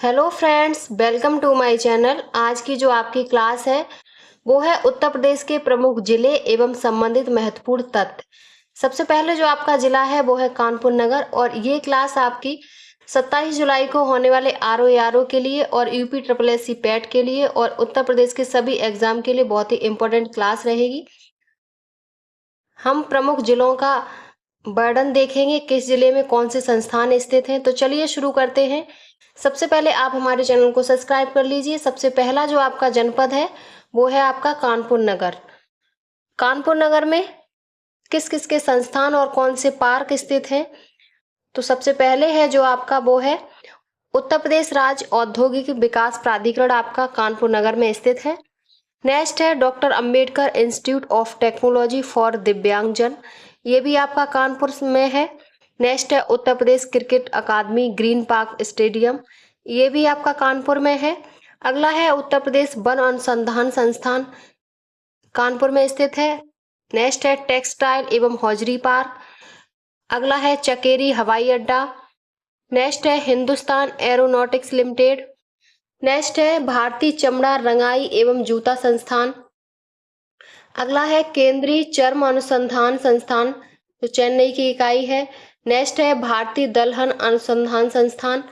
Hello friends, welcome to my channel. आज की जो आपकी क्लास है वो है उत्तर प्रदेश के प्रमुख जिले एवं संबंधित महत्वपूर्ण तथ्य। सबसे पहले जो आपका जिला है वो है कानपुर नगर और ये क्लास आपकी 27 जुलाई को होने वाले आरओ के लिए और UP triple S C PET के लिए और उत्तर प्रदेश के सभी एग्जाम के लिए बहुत ही इंपॉर्टेंट क्लास रहेगी। हम प्रमुख जिलों का वर्णन देखेंगे, किस जिले में कौन से संस्थान स्थित हैं। तो चलिए शुरू करते हैं। सबसे पहले आप हमारे चैनल को सब्सक्राइब कर लीजिए। सबसे पहला जो आपका जनपद है वो है आपका कानपुर नगर। कानपुर नगर में किस किस के संस्थान और कौन से पार्क स्थित हैं? तो सबसे पहले है जो आपका वो है उत्तर प्रदेश राज्य औद्योगिक विकास प्राधिकरण, आपका कानपुर नगर में स्थित है। नेक्स्ट है doctor Ambedkar institute of technology for दिव्यांगजन, ये भी आपका कानपुर में है। नेक्स्ट है उत्तर प्रदेश क्रिकेट अकादमी ग्रीन पार्क स्टेडियम, ये भी आपका कानपुर में है। अगला है उत्तर प्रदेश वन अनुसंधान संस्थान, कानपुर में स्थित है। नेक्स्ट है टेक्सटाइल एवं हौजरी पार्क। अगला है चकेरी हवाई अड्डा। नेक्स्ट है हिंदुस्तान एरोनॉटिक्स लिमिटेड। नेक्स्ट है भारतीय चमड़ा रंगाई एवं जूता संस्थान। अगला है केंद्रीय चर्म अनुसंधान संस्थान, जो चेन्नई की इकाई है। नेक्स्ट है भारतीय दलहन अनुसंधान संस्थान।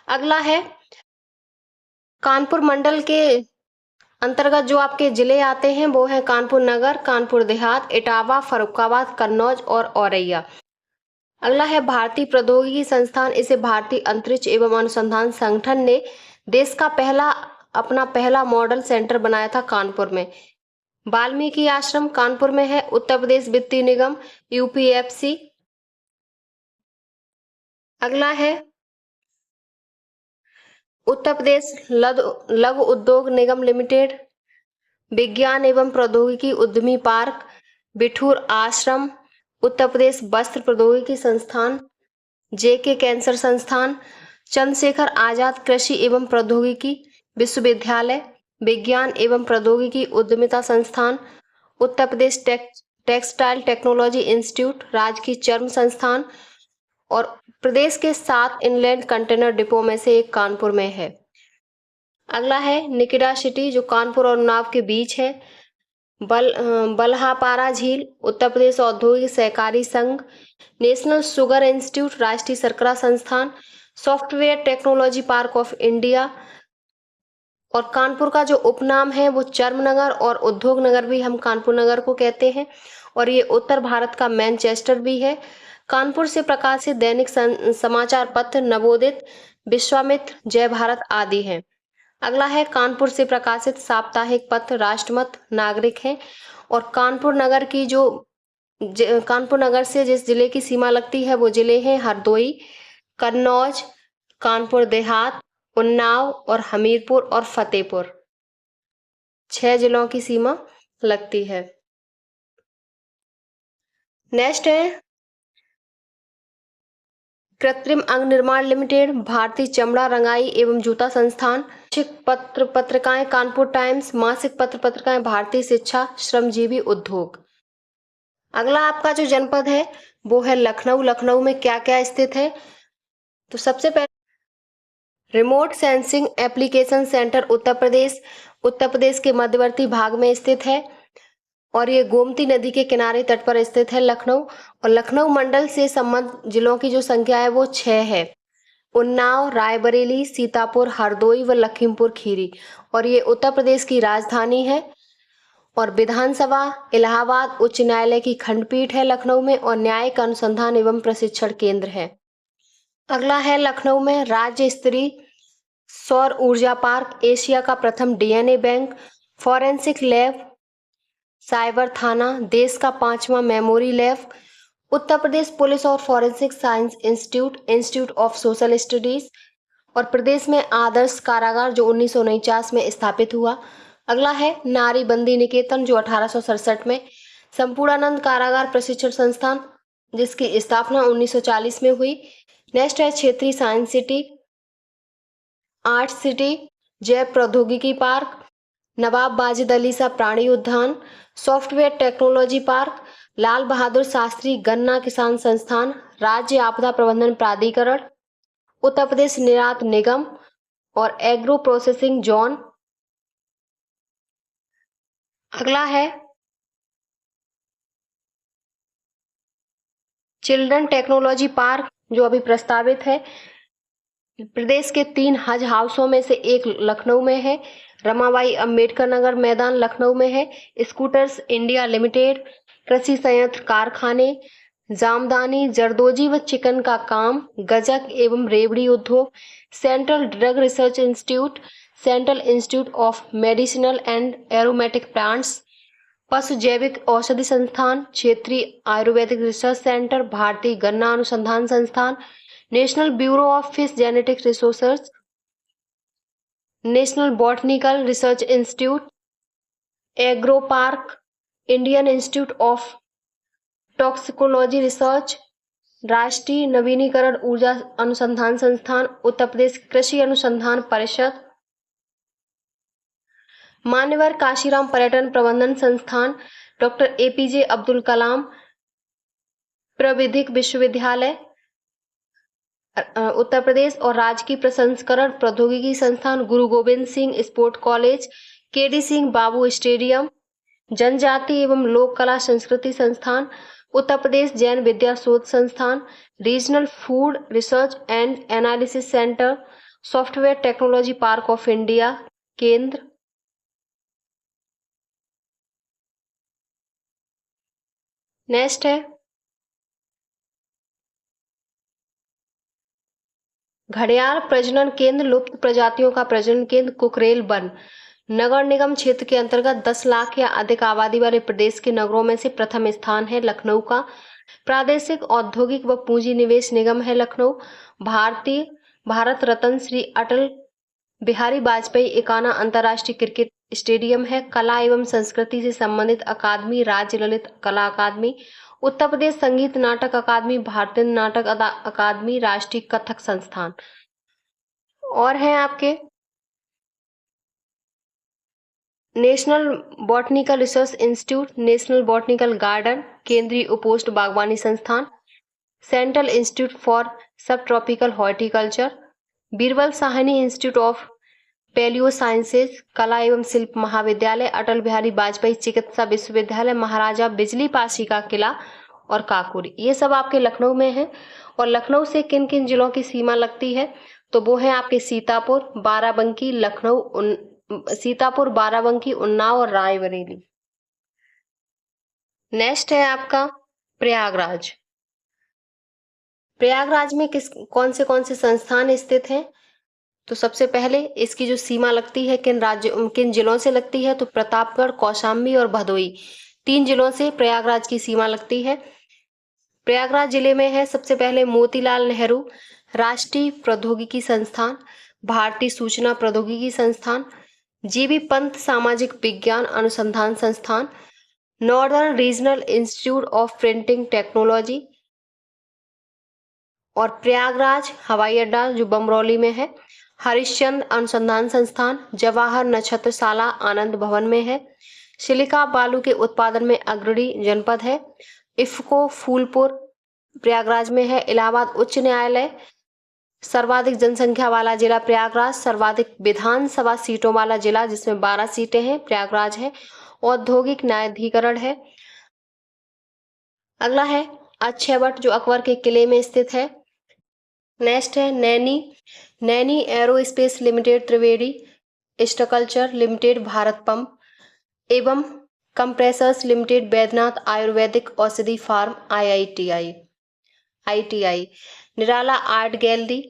अगला है कानपुर मंडल के अंतर्गत जो आपके जिले आते हैं वो है कानपुर नगर, कानपुर देहात, इटावा, फर्रुखाबाद, कन्नौज और औरैया। अगला है भारतीय प्रौद्योगिकी संस्थान, इसे भारतीय अंतरिक्ष एवं अनुसंधान संगठन ने देश का अपना पहला मॉडल सेंटर बनाया था कानपुर में। वाल्मीकि आश्रम कानपुर में है। उत्तर प्रदेश वित्तीय निगम यूपीएफसी। अगला है उत्तर प्रदेश लघु उद्योग निगम लिमिटेड। विज्ञान एवं प्रौद्योगिकी उद्यमी पार्क, बिठूर आश्रम। उत्तर प्रदेश वस्त्र प्रौद्योगिकी संस्थान, जेके कैंसर संस्थान। चंद्रशेखर आजाद कृषि एवं प्रौद्योगिकी विश्वविद्यालय, विज्ञान एवं प्रौद्योगिकी उद्यमिता संस्थान। Uttar Pradesh textile technology institute, राजकीय चर्म संस्थान। और प्रदेश के 7 इनलैंड कंटेनर डिपो में से एक कानपुर में है। अगला है निकिड़ा सिटी, जो कानपुर और उन्नाव के बीच है। बल्हापारा झील, उत्तर प्रदेश औद्योगिक सहकारी संघ। नेशनल शुगर इंस्टीट्यूट, राष्ट्रीय शर्करा संस्थान। Software technology park of India. और कानपुर का जो उपनाम है वो चर्म नगर और उद्योग नगर भी हम कानपुर नगर को कहते हैं। और ये उत्तर भारत का मैनचेस्टर भी है। कानपुर से प्रकाशित दैनिक समाचार पत्र नवोदित, विश्वामित्र, जय भारत आदि हैं। अगला है कानपुर से प्रकाशित साप्ताहिक पत्र राष्ट्रमत, नागरिक है। और कानपुर नगर की जो कानपुर नगर से जिस जिले की सीमा लगती है वो जिले हैं हरदोई, कन्नौज, कानपुर देहात, उन्नाव और हमीरपुर और फतेहपुर। 6 जिलों की सीमा लगती है। नेक्स्ट है कृत्रिम अंग निर्माण लिमिटेड, भारतीय चमड़ा रंगाई एवं जूता संस्थान। पत्र पत्रिकाएं कानपुर टाइम्स, मासिक पत्र पत्रिकाएं भारतीय शिक्षा, श्रमजीवी उद्योग। अगला आपका जो जनपद है वो है लखनऊ। लखनऊ में क्या क्या स्थित है? तो सबसे पहले remote sensing application centre Uttar Pradesh के मध्यवर्ती भाग में स्थित है और ये गोमती नदी के किनारे तट पर स्थित है लखनऊ। और लखनऊ मंडल से संबद्ध जिलों की जो संख्या है वो 6 है। उन्नाव, रायबरेली, सीतापुर, हरदोई व लखीमपुर खीरी। और ये उत्तर प्रदेश की राजधानी है। और विधानसभा इलाहाबाद उच्च न्यायालय की खंडपीठ है लखनऊ में और न्यायिक अनुसंधान एवं प्रशिक्षण केंद्र है। अगला है लखनऊ में राज्य स्तरीय सौर ऊर्जा पार्क, एशिया का प्रथम DNA bank, forensic lab, cyber थाना, देश का 5वां memory lab. Uttar Pradesh police और forensic science institute of social studies. और प्रदेश में आदर्श कारागार जो 1949 में स्थापित हुआ। अगला है नारी बंदी निकेतन, जो 1867 में। संपूर्णानंद कारागार प्रशिक्षण संस्थान, जिसकी स्थापना 1940 में हुई। नेक्स्ट है क्षेत्रीय साइंस सिटी, आर्ट सिटी, जैव प्रौद्योगिकी पार्क, नवाब वाजिद अली शाह प्राणी उद्यान, software technology park, Lal Bahadur Shastri गन्ना किसान संस्थान, राज्य आपदा प्रबंधन प्राधिकरण, उत्तर प्रदेश निर्यात निगम, और एग्रो प्रोसेसिंग जोन। अगला है चिल्ड्रन टेक्नोलॉजी पार्क, जो अभी प्रस्तावित है। प्रदेश के 3 हज हाउसों में से एक लखनऊ में है। रमाबाई अंबेडकर नगर मैदान लखनऊ में है। स्कूटर्स इंडिया लिमिटेड, कृषि संयंत्र कारखाने, जामदानी, जरदोजी व चिकन का काम, गजक एवं रेवड़ी उद्योग, central drug research institute, central institute of medicinal and aromatic plants, पशु जैविक औषधि संस्थान, क्षेत्रीय आयुर्वेदिक रिसर्च सेंटर, भारतीय गन्ना अनुसंधान संस्थान, national bureau of fish genetic resources, national botanical research institute, agro park, Indian institute of toxicology research, राष्ट्रीय नवीनीकरण ऊर्जा अनुसंधान संस्थान, उत्तर प्रदेश कृषि अनुसंधान परिषद, मान्यवर काशीराम पर्यटन प्रबंधन संस्थान, डॉक्टर एपीजे अब्दुल कलाम प्राविधिक विश्वविद्यालय उत्तर प्रदेश और राजकीय प्रसंस्करण प्रौद्योगिकी संस्थान, Guru Gobind Singh sport college, KD Singh Babu stadium, जनजाति एवं लोक कला संस्कृति संस्थान, उत्तर प्रदेश जैन विद्या शोध संस्थान, regional food research and analysis centre, software technology park of India केंद्र। नेक्स्ट है घड़ियाल प्रजनन केंद्र, लुप्त प्रजातियों का प्रजनन केंद्र कुकरेल वन नगर निगम क्षेत्र के अंतर्गत 10 लाख या अधिक आबादी वाले प्रदेश के नगरों में से प्रथम स्थान है लखनऊ का। प्रादेशिक औद्योगिक व पूंजी निवेश निगम है लखनऊ। भारत रत्न श्री अटल बिहारी वाजपेयी एकाना अंतर्राष्ट्रीय क्रिकेट स्टेडियम है। कला एवं संस्कृति से संबंधित अकादमी राज्य ललित कला अकादमी, उत्तर प्रदेश संगीत नाटक अकादमी, भारतीय नाटक अकादमी, राष्ट्रीय कथक संस्थान। और हैं आपके national botanical research institute, national botanical garden, केंद्रीय उपोष्ण बागवानी संस्थान, central institute for subtropical horticulture, Birbal Sahni institute of palaeosciences, कला एवं शिल्प महाविद्यालय, अटल बिहारी वाजपेयी चिकित्सा विश्वविद्यालय, महाराजा बिजली पासी का किला और काकोरी। ये सब आपके लखनऊ में है। और लखनऊ से किन किन जिलों की सीमा लगती है, तो वो है आपके सीतापुर, बाराबंकी, सीतापुर, बाराबंकी, उन्नाव और रायबरेली। नेक्स्ट है आपका प्रयागराज। प्रयागराज में कौन से संस्थान स्थित हैं, तो सबसे पहले इसकी जो सीमा लगती है किन जिलों से लगती है, तो प्रतापगढ़, कौशाम्बी और भदोई, 3 जिलों से प्रयागराज की सीमा लगती है। प्रयागराज जिले में है सबसे पहले मोतीलाल नेहरू राष्ट्रीय प्रौद्योगिकी संस्थान, भारतीय सूचना प्रौद्योगिकी संस्थान, जीबी पंत सामाजिक विज्ञान अनुसंधान संस्थान, northern regional institute of printing technology और प्रयागराज हवाई अड्डा जो बमरौली में है, हरिश्चंद्र अनुसंधान संस्थान, जवाहर नक्षत्रशाला आनंद भवन में है, सिलिका बालू के उत्पादन में अग्रणी जनपद है, इफ्को फूलपुर प्रयागराज में है, इलाहाबाद उच्च न्यायालय, सर्वाधिक जनसंख्या वाला जिला प्रयागराज, सर्वाधिक विधानसभा सीटों वाला जिला जिसमें 12 सीटें हैं प्रयागराज है, औद्योगिक न्यायाधिकरण है। अगला है अक्षयवट जो अकबर के किले में स्थित है। नेक्स्ट है नैनी एरोस्पेस लिमिटेड, त्रिवेणी स्ट्रक्चर लिमिटेड, भारत पंप एवं कंप्रेसर्स लिमिटेड, बैद्यनाथ आयुर्वेदिक औषधि फार्म, ITI, निराला आर्ट गैलरी,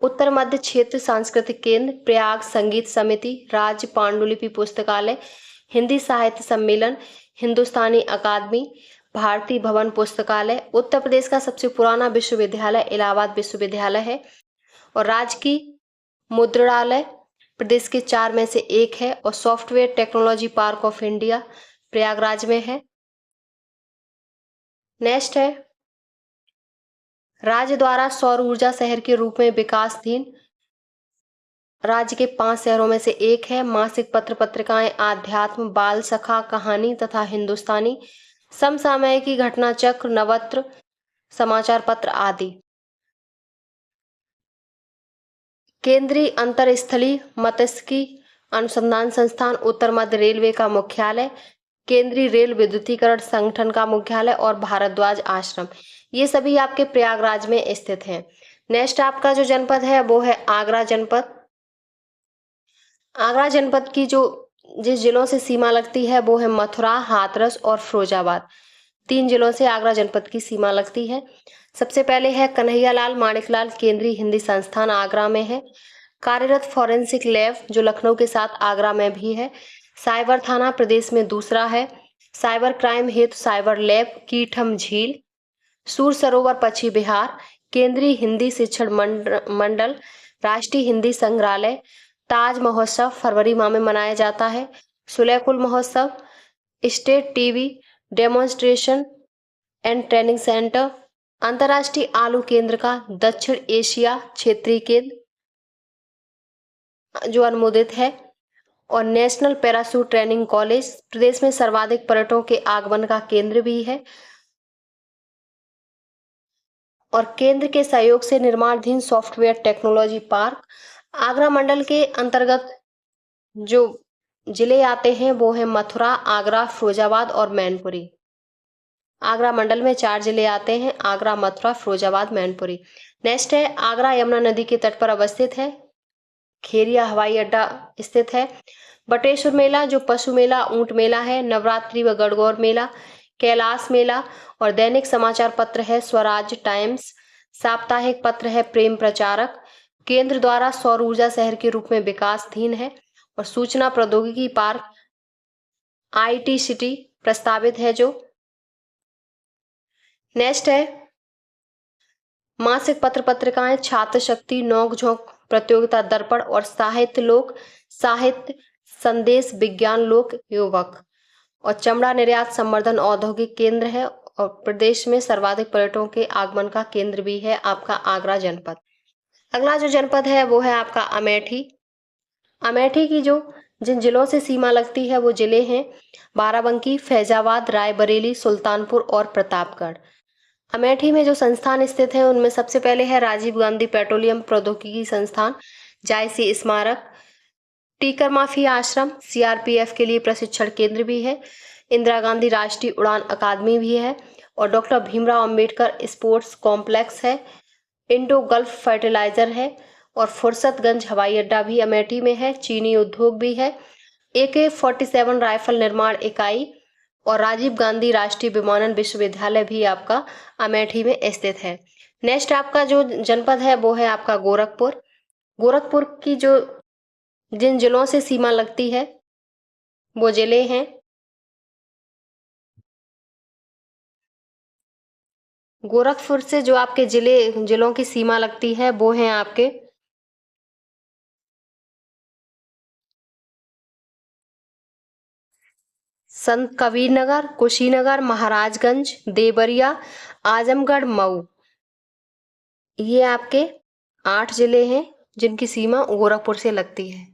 उत्तर मध्य क्षेत्र सांस्कृतिक केंद्र, प्रयाग संगीत समिति, राज्य पांडुलिपि पुस्तकालय, हिंदी साहित्य सम्मेलन, हिंदुस्तानी अकादमी, भारतीय भवन पुस्तकालय, उत्तर प्रदेश का सबसे पुराना विश्वविद्यालय इलाहाबाद विश्वविद्यालय है और राजकीय मुद्रणालय प्रदेश के 4 में से एक है और software technology park of India Prayagraj में है। नेक्स्ट है राज्य द्वारा सौर ऊर्जा शहर के रूप में विकासधीन राज्य के 5 शहरों में से एक है। मासिक पत्र पत्रिकाएं आध्यात्म, बाल सखा, कहानी तथा हिंदुस्तानी, समसामयिकी, घटना चक्र, नवत्र, समाचार पत्र आदि। केंद्रीय अंतरस्थलीय मत्स्यिकी अनुसंधान संस्थान उत्तर मध्य रेलवे का मुख्यालय, केंद्रीय रेल विद्युतीकरण संगठन का मुख्यालय और भारद्वाज आश्रम, ये सभी आपके प्रयागराज में स्थित हैं। नेक्स्ट आपका जो जनपद है वो है आगरा जनपद। आगरा जनपद की जो जिस जिलों से सीमा लगती है वो है मथुरा, हाथरस और फिरोजाबाद। 3 जिलों से आगरा जनपद की सीमा लगती है। सबसे पहले है कन्हैयालाल माणिकलाल केंद्रीय हिंदी संस्थान आगरा में है। कार्यरत फॉरेंसिक लैब जो लखनऊ के साथ आगरा में भी है। साइबर थाना प्रदेश में दूसरा है। साइबर क्राइम हेतु साइबर लैब कीठम झील। सूर सरोवर पश्चिम बिहार। केंद्रीय हिंदी शिक्षण मंडल। राष्ट्रीय हिंदी संग्रहालय। ताज महोत्सव फरवरी माह में मनाया जाता है। सुलेकुल महोत्सव। State TV demonstration and training centre. अंतर्राष्ट्रीय आलू केंद्र का दक्षिण एशिया क्षेत्रीय केंद्र जो अनुमोदित है। और नेशनल पैराशूट ट्रेनिंग कॉलेज प्रदेश में सर्वाधिक पर्यटकों के आगमन का केंद्र भी है। और केंद्र के सहयोग से निर्माणाधीन सॉफ्टवेयर टेक्नोलॉजी पार्क। आगरा मंडल के अंतर्गत जो जिले आते हैं वो है मथुरा, आगरा, फिरोजाबाद और मैनपुरी। आगरा मंडल में 4 जिले आते हैं, आगरा, मथुरा, फिरोजाबाद, मैनपुरी। नेक्स्ट है आगरा यमुना नदी के तट पर अवस्थित है। खेरिया हवाई अड्डा स्थित है। बटेश्वर मेला जो पशु मेला, ऊंट मेला है। नवरात्रि व गणगौर मेला। कैलाश मेला। और दैनिक समाचार पत्र है स्वराज टाइम्स। साप्ताहिक पत्र है प्रेम प्रचारक। केंद्र द्वारा सौर ऊर्जा शहर के रूप में विकासधीन है। और सूचना प्रौद्योगिकी पार्क IT सिटी प्रस्तावित है जो। नेक्स्ट है मासिक पत्र पत्रिकाएं छात्र शक्ति, नोक झोंक, प्रतियोगिता दर्पण और साहित्य लोक, साहित्य संदेश, विज्ञान लोक, युवक। और चमड़ा निर्यात संवर्धन औद्योगिक केंद्र है। और प्रदेश में सर्वाधिक पर्यटकों के आगमन का केंद्र भी है आपका आगरा जनपद। अगला जो जनपद है वो है आपका अमेठी। अमेठी की जो जिन जिलों से सीमा लगती है वो जिले हैं बाराबंकी, फैजाबाद, रायबरेली, सुल्तानपुर और प्रतापगढ़। अमेठी में जो संस्थान स्थित हैं उनमें सबसे पहले है राजीव गांधी पेट्रोलियम प्रौद्योगिकी संस्थान, जायसी स्मारक, टीकर माफी आश्रम, CRPF के लिए प्रशिक्षण केंद्र भी है, इंदिरा गांधी राष्ट्रीय उड़ान अकादमी भी है और doctor Bhimrao Ambedkar sports complex है, इंडो गल्फ फर्टिलाइजर है और फुर्सतगंज हवाई अड्डा भी अमेठी में है, चीनी उद्योग भी है, AK-47 राइफल निर्माण इकाई और राजीव गांधी राष्ट्रीय विमानन विश्वविद्यालय भी आपका अमेठी में स्थित है। नेक्स्ट आपका जो जनपद है वो है आपका गोरखपुर। गोरखपुर की जो जिन जिलों से सीमा लगती है वो जिले हैं गोरखपुर से जो आपके जिलों की सीमा लगती है वो हैं आपके संत कबीरनगर, कुशीनगर, महाराजगंज, देवरिया, आजमगढ़, मऊ। ये आपके 8 जिले हैं जिनकी सीमा गोरखपुर से लगती है।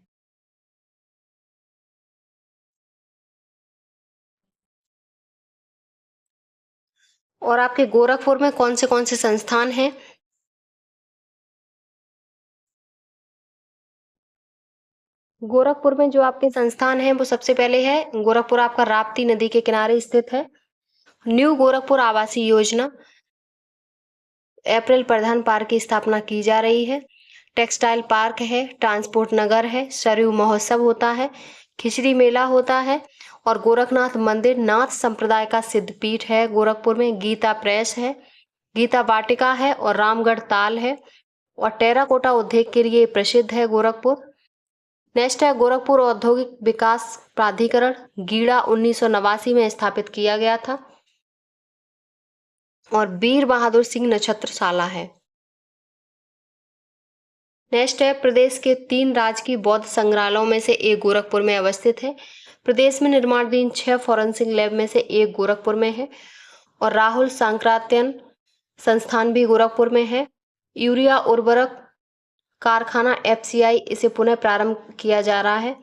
और आपके गोरखपुर में कौन से संस्थान हैं? गोरखपुर में जो आपके संस्थान हैं वो सबसे पहले है गोरखपुर आपका राप्ती नदी के किनारे स्थित है। न्यू गोरखपुर आवासीय योजना अप्रैल प्रधान पार्क की स्थापना की जा रही है। टेक्सटाइल पार्क है, ट्रांसपोर्ट नगर है, सरयू महोत्सव होता है, खिचड़ी मेला होता है और गोरखनाथ मंदिर नाथ संप्रदाय का सिद्धपीठ है। गोरखपुर में गीता प्रेस है, गीता वाटिका है और रामगढ़ ताल है और टेराकोटा उद्योग के लिए प्रसिद्ध है गोरखपुर। नेक्स्ट है गोरखपुर औद्योगिक विकास प्राधिकरण, गीड़ा 1989 में स्थापित किया गया था और वीर बहादुर सिंह नक्षत्रशाला है। नेक्स्ट है प्रदेश के 3 राजकीय बौद्ध संग्रहालयों में से एक गोरखपुर में अवस्थित है। प्रदेश में निर्माणाधीन 6 फॉरेंसिक लैब में से एक गोरखपुर में है और राहुल सांक्रात्यन संस्थान भी गोरखपुर में है। यूरिया उर्वरक कारखाना FCI इसे पुनः प्रारंभ किया जा रहा है।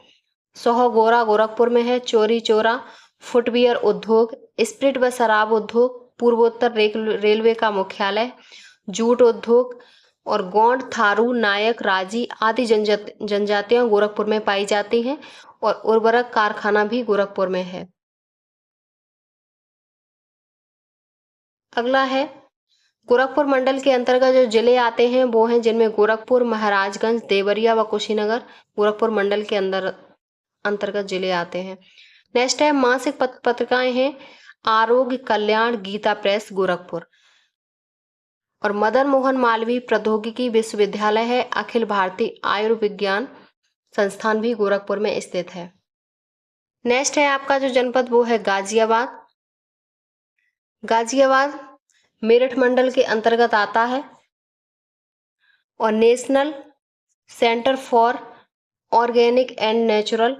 सोहगोरा गोरखपुर में है। चोरी चोरा फुटवियर उद्योग, स्प्रिट व शराब उद्योग, पूर्वोत्तर रेलवे का मुख्यालय, जूट उद्योग, और गोंड, थारू, नायक, राजी आदि जनजातियां गोरखपुर में पाई जाती हैं और उर्वरक कारखाना भी गोरखपुर में है। अगला है गोरखपुर मंडल के अंतर्गत जो जिले आते हैं वो हैं, जिनमें गोरखपुर, महाराजगंज, देवरिया व कुशीनगर गोरखपुर मंडल के अंतर्गत जिले आते हैं। नेक्स्ट है मासिक पत्रिकाएं हैं आरोग्य कल्याण, गीता प्रेस गोरखपुर, और मदन मोहन मालवीय प्रौद्योगिकी विश्वविद्यालय है, अखिल भारतीय आयुर्विज्ञान संस्थान भी गोरखपुर में स्थित है। नेक्स्ट है आपका जो जनपद वो है गाजियाबाद। गाजियाबाद मेरठ मंडल के अंतर्गत आता है और national center for organic and natural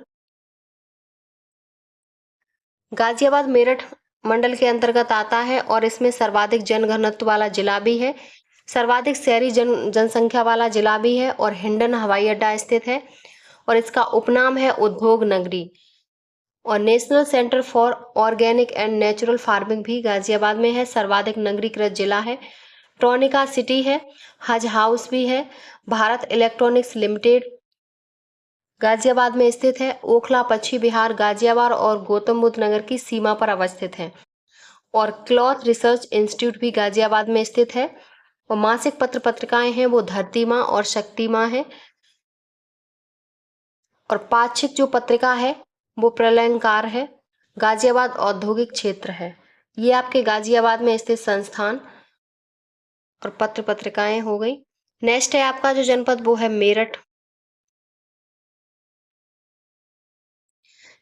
Ghaziabad Meerut मंडल के अंतर्गत आता है और इसमें सर्वाधिक जनघनत्व वाला जिला भी है, सर्वाधिक शहरी जनसंख्या वाला जिला भी है और हिंडन हवाई अड्डा स्थित है और इसका उपनाम है उद्योग नगरी। और national center for organic and natural farming भी गाजियाबाद में है, सर्वाधिक नगरीकृत जिला है। ट्रोनिका सिटी है, हज हाउस भी है, भारत इलेक्ट्रॉनिक्स लिमिटेड गाजियाबाद में स्थित है। ओखला पश्चिमी बिहार गाजियाबाद और गौतम बुद्ध नगर की सीमा पर अवस्थित है और क्लॉथ रिसर्च इंस्टीट्यूट भी गाजियाबाद में स्थित है। और मासिक पत्र पत्रिकाएं हैं वो धरती माँ और शक्ति माँ है और पाक्षिक जो पत्रिका है वो प्रलयंकार है। गाजियाबाद औद्योगिक क्षेत्र है। ये आपके गाजियाबाद में स्थित संस्थान और पत्र पत्रिकाएं हो गई। नेक्स्ट है आपका जो जनपद वो है मेरठ।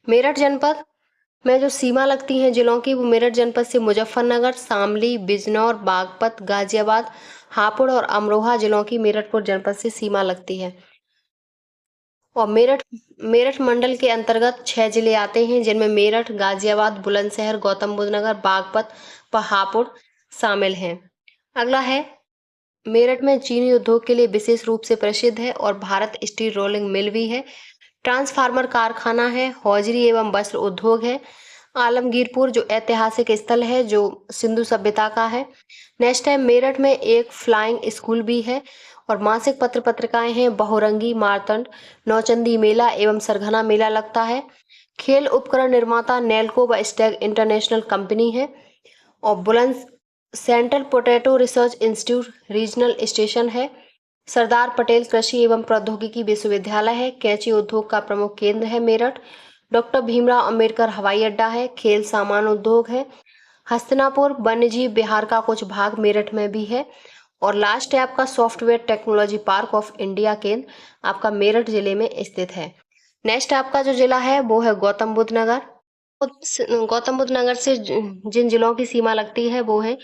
मेरठ जनपद में जो सीमा लगती हैं जिलों की वो मेरठ जनपद से मुजफ्फरनगर, शामली, बिजनौर, बागपत, गाजियाबाद, हापुड़ और अमरोहा जिलों की मेरठपुर जनपद से सीमा लगती है। और मेरठ मंडल के अंतर्गत 6 जिले आते हैं, जिनमें मेरठ, गाजियाबाद, बुलंदशहर, गौतम बुद्ध नगर, बागपत व हापुड़ शामिल हैं। अगला है मेरठ में चीनी उद्योग के लिए विशेष रूप से प्रसिद्ध है और भारत स्टील रोलिंग मिल भी है, ट्रांसफार्मर कारखाना है, हौजरी एवं वस्त्र उद्योग है। आलमगीरपुर जो ऐतिहासिक स्थल है जो सिंधु सभ्यता का है। नेक्स्ट है मेरठ में एक फ्लाइंग स्कूल भी है और मासिक पत्र पत्रिकाएं हैं बहुरंगी, मारतंड, नौचंदी मेला एवं सरघना मेला लगता है। खेल उपकरण निर्माता नेल्को व स्टैग इंटरनेशनल कंपनी है और बुलंद central potato research institute regional station है। सरदार पटेल कृषि एवं प्रौद्योगिकी विश्वविद्यालय है। कैंची उद्योग का प्रमुख केंद्र है मेरठ। डॉक्टर भीमराव अंबेडकर हवाई अड्डा है। खेल सामान उद्योग है। हस्तिनापुर वन्यजीव विहार का कुछ भाग मेरठ में भी है। और लास्ट है आपका software technology park of India केंद्र आपका मेरठ जिले में स्थित है। नेक्स्ट आपका जो जिला है वो है गौतम बुद्ध नगर। गौतम बुद्ध नगर से जिन जिलों की सीमा लगती है वो है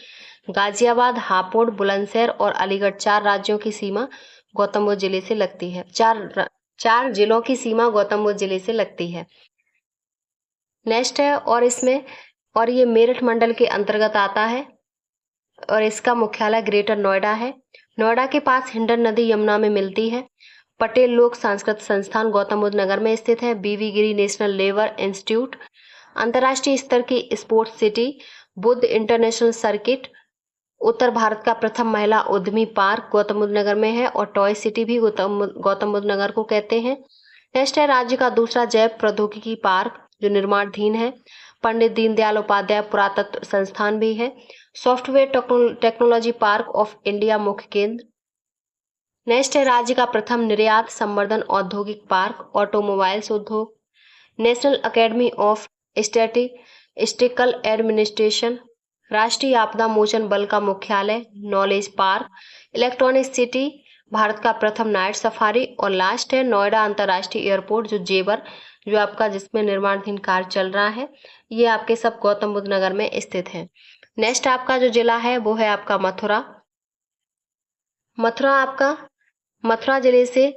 गाजियाबाद, हापुड़, बुलंदशहर और अलीगढ़। 4 राज्यों की सीमा गौतम बुद्ध जिले से लगती है। चार जिलों की सीमा गौतम बुद्ध जिले से लगती है। नेक्स्ट है और ये मेरठ मंडल के अंतर्गत आता है और इसका मुख्यालय ग्रेटर नोएडा है। नोएडा के पास हिंडन नदी यमुना में मिलती है। पटेल लोक सांस्कृतिक संस्थान गौतम बुद्ध नगर में स्थित है। बीवी गिरी नेशनल लेबर इंस्टीट्यूट, अंतर्राष्ट्रीय स्तर की sports city, Buddh international circuit, उत्तर भारत का प्रथम महिला उद्यमी पार्क गौतम बुद्ध नगर में है और टॉय सिटी भी गौतम बुद्ध नगर को कहते हैं। नेक्स्ट है राज्य का दूसरा जैव प्रौद्योगिकी पार्क जो निर्माणाधीन है। पंडित दीनदयाल उपाध्याय पुरातत्व संस्थान भी है। Software technology park of India मुख्य केंद्र। नेक्स्ट है राज्य का प्रथम निर्यात संवर्धन औद्योगिक पार्क ऑटोमोबाइल्स उद्योग। National academy of statistical administration, राष्ट्रीय आपदा मोचन बल का मुख्यालय, knowledge park, electronic city, Bharat का प्रथम नाइट सफारी। और लास्ट है नोएडा अंतर्राष्ट्रीय एयरपोर्ट जो जेवर जो आपका जिसमें निर्माणाधीन कार्य चल रहा है। ये आपके सब गौतम बुद्ध नगर में स्थित है। नेक्स्ट आपका जो जिला है वो है आपका मथुरा। मथुरा जिले से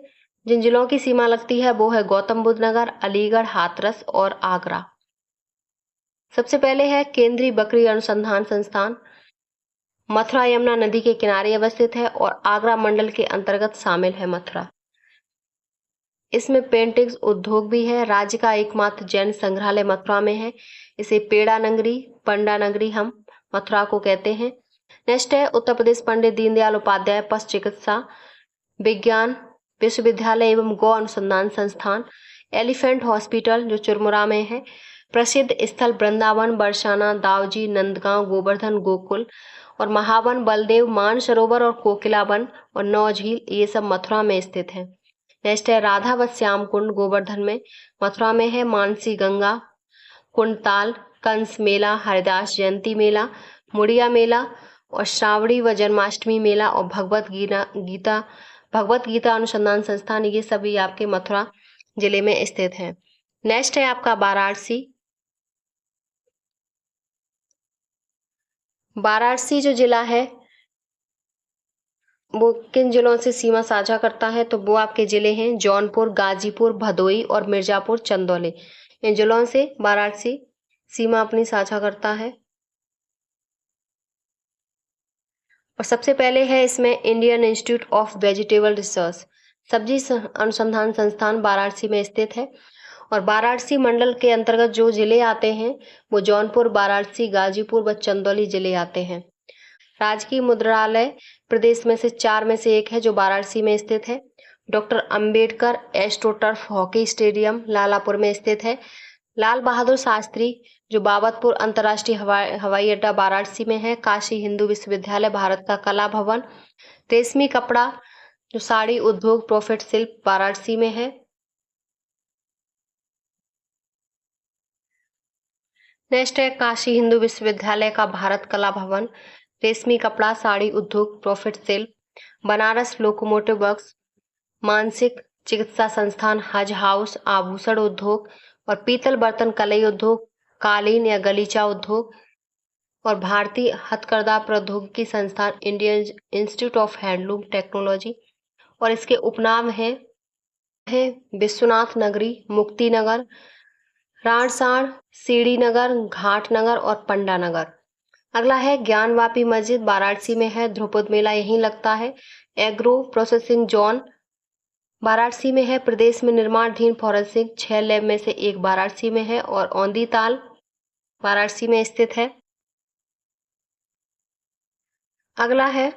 जिन जिलों की सीमा लगती है वो है गौतम बुद्ध नगर, अलीगढ़, हाथरस और आगरा। सबसे पहले है केंद्रीय बकरी अनुसंधान संस्थान। मथुरा यमुना नदी के किनारे अवस्थित है और आगरा मंडल के अंतर्गत शामिल है मथुरा। इसमें पेंटिंग्स उद्योग भी है। राज्य का एकमात्र जैन संग्रहालय मथुरा में है। इसे पेड़ा नगरी, पंडा नगरी हम मथुरा को कहते हैं। नेक्स्ट है उत्तर प्रदेश पंडित दीनदयाल उपाध्याय पशु चिकित्सा विज्ञान विश्वविद्यालय एवं गौ अनुसंधान संस्थान, एलिफेंट हॉस्पिटल जो चुरमुरा में है, प्रसिद्ध स्थल वृंदावन, बरसाना, दावजी, नंदगांव, गोवर्धन, गोकुल और महावन, बलदेव, मानसरोवर और कोकिला वन और 9 झील, ये सब मथुरा में स्थित है। नेक्स्ट है राधा व श्याम कुंड गोवर्धन में, मथुरा में है, मानसी गंगा, कुंडताल, कंस मेला, हरिदास जयंती मेला, मुड़िया मेला और श्रावणी व जन्माष्टमी मेला और भगवत गीता अनुसंधान संस्थान, ये सभी आपके मथुरा जिले में स्थित हैं। नेक्स्ट है आपका वाराणसी। वाराणसी जो जिला है वो किन जिलों से सीमा साझा करता है, तो वो आपके जिले हैं जौनपुर, गाजीपुर, भदोई और मिर्जापुर, चंदौली। इन जिलों से वाराणसी सीमा अपनी साझा करता है। और सबसे पहले है इसमें Indian institute of vegetable research, सब्जी अनुसंधान संस्थान वाराणसी में स्थित है। और वाराणसी मंडल के अंतर्गत जो जिले आते हैं वो जौनपुर, वाराणसी, गाजीपुर व चंदौली जिले आते हैं। राजकीय मुद्रालय प्रदेश में से 4 में से एक है जो वाराणसी में स्थित है। Doctor Ambedkar astroturf hockey stadium Lalapur में स्थित है। लाल बहादुर शास्त्री जो बाबतपुर अंतर्राष्ट्रीय हवाई अड्डा वाराणसी में है। काशी हिंदू विश्वविद्यालय भारत का कला भवन, रेशमी कपड़ा जो साड़ी उद्योग प्रॉफिट शिल्प वाराणसी में है। नेक्स्ट है काशी हिंदू विश्वविद्यालय का भारत कला भवन, रेशमी कपड़ा, साड़ी उद्योग प्रॉफिट शिल्प, बनारस लोकोमोटिव वर्क्स, मानसिक चिकित्सा संस्थान, हज हाउस, आभूषण उद्योग और पीतल बर्तन कलई उद्योग, कालीन या गलीचा उद्योग और भारतीय हथकरघा प्रौद्योगिकी संस्थान Indian institute of handloom technology. और इसके उपनाम है विश्वनाथ नगरी, मुक्ति नगर, राणसाड़, सीढ़ी नगर, घाट नगर और पंडा नगर। अगला है ज्ञानवापी मस्जिद वाराणसी में है, ध्रुपद मेला यहीं लगता है। एग्रो प्रोसेसिंग जोन वाराणसी में है, प्रदेश में निर्माणाधीन फॉरेंसिक 6 लैब में से एक वाराणसी में है और औंधी ताल वाराणसी में स्थित है। अगला है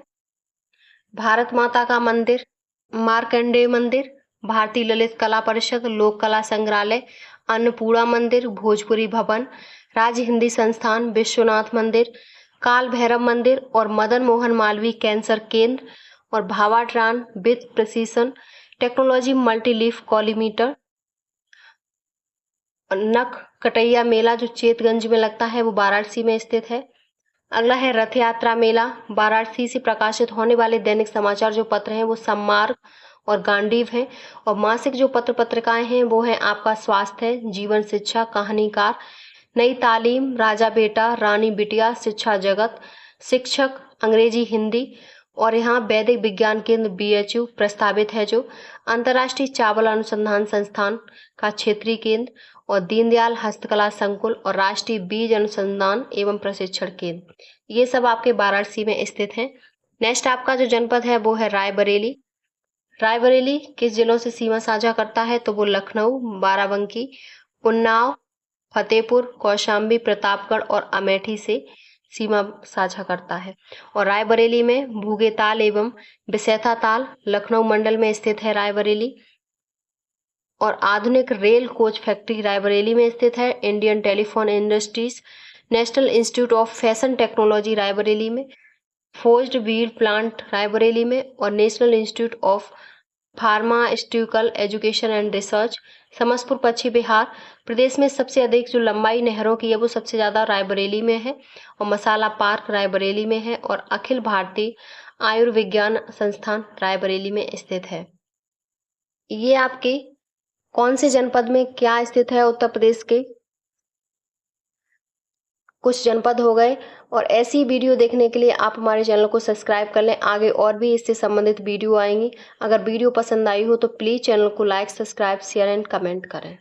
भारत माता का मंदिर, मार्कंडेय मंदिर, भारतीय ललित कला परिषद, लोक कला संग्रहालय, अन्नपूर्णा मंदिर, भोजपुरी भवन, राज्य हिंदी संस्थान, विश्वनाथ मंदिर, काल भैरव मंदिर और मदन मोहन मालवीय कैंसर केंद्र और भावाट्रान विथ प्रिसीशन टेक्नोलॉजी मल्टीलीफ कॉलीमीटर। नख कटैया मेला जो चेतगंज में लगता है वो वाराणसी में स्थित है। अगला है रथ यात्रा मेला, वाराणसी से प्रकाशित होने वाले दैनिक समाचार जो पत्र हैं वो सम्मार्ग और गांडीव हैं और मासिक जो पत्र पत्रिकाएं हैं वो हैं आपका स्वास्थ्य, जीवन, शिक्षा, कहानीकार, नई तालीम, राजा बेटा, रानी बिटिया, शिक्षा जगत, शिक्षक, अंग्रेजी, हिंदी और यहाँ वैदिक विज्ञान केंद्र BHU प्रस्तावित है जो अंतर्राष्ट्रीय चावल अनुसंधान संस्थान का क्षेत्रीय केंद्र और दीनदयाल हस्तकला संकुल और राष्ट्रीय बीज अनुसंधान एवं प्रशिक्षण केंद्र, ये सब आपके वाराणसी में स्थित हैं। नेक्स्ट आपका जो जनपद है वो है रायबरेली। रायबरेली किस जिलों से सीमा साझा करता है, तो वो लखनऊ, बाराबंकी, उन्नाव, फतेहपुर, कौशाम्बी, प्रतापगढ़ और अमेठी से सीमा साझा करता है। और रायबरेली में भूगे ताल एवं बिसैथा ताल लखनऊ मंडल में स्थित है रायबरेली। और आधुनिक रेल कोच फैक्ट्री रायबरेली में स्थित है। Indian telephone industries, national institute of fashion technology Raebareli में, फोर्ज्ड व्हील प्लांट रायबरेली में और national institute of pharmaceutical education and research Samastpur, पश्चिम बिहार। प्रदेश में सबसे अधिक जो लंबाई नहरों की है वो सबसे ज़्यादा रायबरेली में है और मसाला पार्क रायबरेली में है और अखिल भारतीय आयुर्विज्ञान संस्थान रायबरेली में स्थित है। ये आपके कौन से जनपद में क्या स्थित है उत्तर प्रदेश के कुछ जनपद हो गए। और ऐसी वीडियो देखने के लिए आप हमारे चैनल को सब्सक्राइब कर लें, आगे और भी इससे संबंधित वीडियो आएंगी। अगर वीडियो पसंद आई हो तो प्लीज़ चैनल को like, subscribe, share and comment करें।